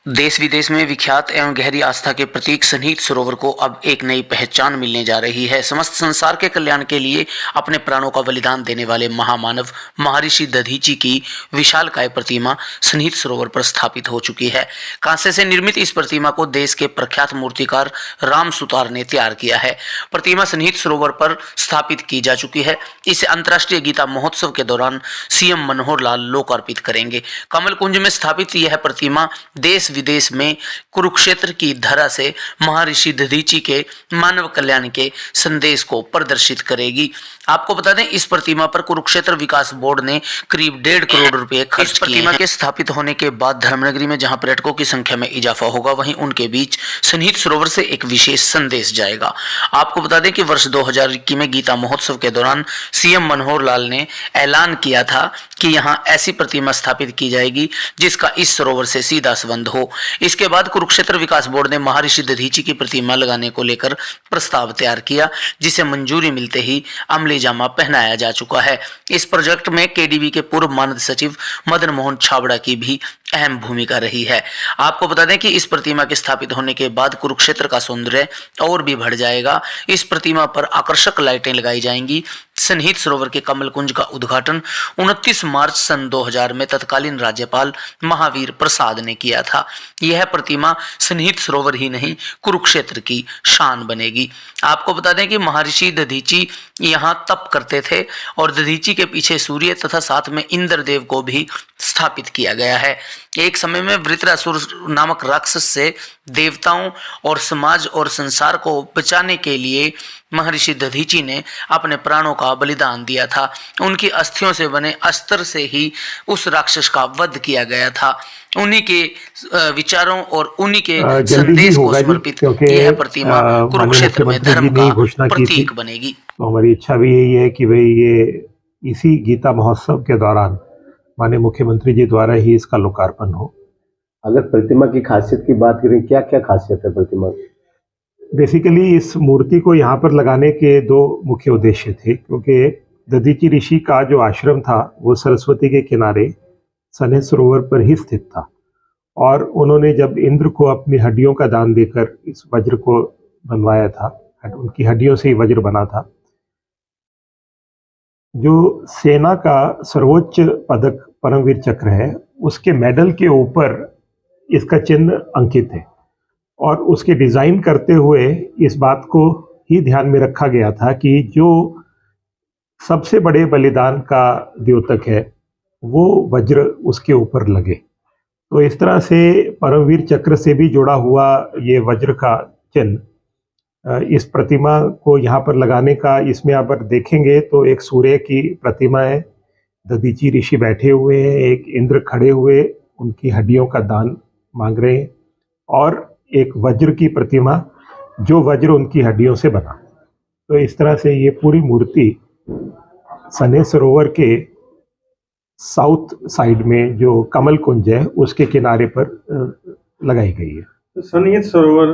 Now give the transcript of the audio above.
देश विदेश में विख्यात एवं गहरी आस्था के प्रतीक सन्निहित सरोवर को अब एक नई पहचान मिलने जा रही है। समस्त संसार के कल्याण के लिए अपने प्राणों का बलिदान देने वाले महामानव महर्षि दधीची की विशालकाय प्रतिमा सन्निहित सरोवर पर स्थापित हो चुकी है। कांसे से निर्मित इस प्रतिमा को देश के प्रख्यात मूर्तिकार राम सुतार ने तैयार किया है। प्रतिमा सन्निहित सरोवर पर स्थापित की जा चुकी है। इसे अंतर्राष्ट्रीय गीता महोत्सव के दौरान सीएम मनोहर लाल लोकार्पित करेंगे। कमल कुंज में स्थापित यह प्रतिमा देश विदेश में कुरुक्षेत्र की धरा से महर्षि दधीची के मानव कल्याण के संदेश को प्रदर्शित करेगी। आपको बता दें, इस प्रतिमा पर कुरुक्षेत्र विकास बोर्ड ने करीब 1.5 करोड़ रुपए खर्च किए। इस प्रतिमा के स्थापित होने के बाद धर्मनगरी में जहां पर्यटकों की संख्या में इजाफा होगा, वहीं उनके बीच सन्निहित सरोवर से एक विशेष संदेश जाएगा। आपको बता दें कि वर्ष 2021 में गीता महोत्सव के दौरान सीएम मनोहर लाल ने ऐलान किया था कि यहां ऐसी प्रतिमा स्थापित की जाएगी जिसका इस सरोवर से सीधा संबंध हो। इसके बाद कुरुक्षेत्र विकास बोर्ड ने महर्षि दधीची की प्रतिमा लगाने को लेकर प्रस्ताव तैयार किया, जिसे मंजूरी मिलते ही अमली जामा पहनाया जा चुका है। इस प्रोजेक्ट में केडीबी के पूर्व मानद सचिव मदन मोहन छाबड़ा की भी अहम भूमिका रही है। आपको बता दें कि इस प्रतिमा के स्थापित होने के बाद कुरुक्षेत्र का सौंदर्य और भी बढ़ जाएगा। इस प्रतिमा पर आकर्षक लाइटें लगाई जाएंगी। सन्निहित सरोवर के कमल कुंज का उद्घाटन 29 मार्च सन 2000 में तत्कालीन राज्यपाल महावीर प्रसाद ने किया था। यह प्रतिमा सन्निहित सरोवर ही नहीं, कुरुक्षेत्र की शान बनेगी। आपको बता दें कि महर्षि दधीची यहाँ तप करते थे और दधीची के पीछे सूर्य तथा साथ में इंद्रदेव को भी स्थापित किया गया है। एक समय में वृत्रासुर नामक राक्षस से देवताओं और समाज और संसार को बचाने के लिए महर्षि दधीची ने अपने प्राणों का बलिदान दिया था। उनकी अस्थियों से बने अस्त्र से ही उस राक्षस का वध किया गया था। उन्हीं के विचारों और उन्हीं के संदेश को समर्पित यह प्रतिमा कुरुक्षेत्र में धर्म का प्रतीक बनेगी। तो हमारी इच्छा भी यही है कि भाई ये इसी गीता महोत्सव के दौरान माननीय मुख्यमंत्री जी द्वारा ही इसका लोकार्पण हो। अगर प्रतिमा की खासियत की बात करें, क्या क्या खासियत है प्रतिमा की? बेसिकली इस मूर्ति को यहाँ पर लगाने के 2 मुख्य उद्देश्य थे, क्योंकि दधीची ऋषि का जो आश्रम था वो सरस्वती के किनारे सन्निहित सरोवर पर ही स्थित था और उन्होंने जब इंद्र को अपनी हड्डियों का दान देकर इस वज्र को बनवाया था, उनकी हड्डियों से ही वज्र बना था। जो सेना का सर्वोच्च पदक परमवीर चक्र है, उसके मेडल के ऊपर इसका चिन्ह अंकित है और उसके डिजाइन करते हुए इस बात को ही ध्यान में रखा गया था कि जो सबसे बड़े बलिदान का द्योतक है वो वज्र उसके ऊपर लगे। तो इस तरह से परमवीर चक्र से भी जुड़ा हुआ ये वज्र का चिन्ह इस प्रतिमा को यहाँ पर लगाने का, इसमें आप देखेंगे तो एक सूर्य की प्रतिमा है, दधीची ऋषि बैठे हुए हैं, एक इंद्र खड़े हुए उनकी हड्डियों का दान मांग रहे हैं और एक वज्र की प्रतिमा जो वज्र उनकी हड्डियों से बना। तो इस तरह से ये पूरी मूर्ति सन्निहित सरोवर के साउथ साइड में जो कमल कुंज है उसके किनारे पर लगाई गई है। सन्निहित सरोवर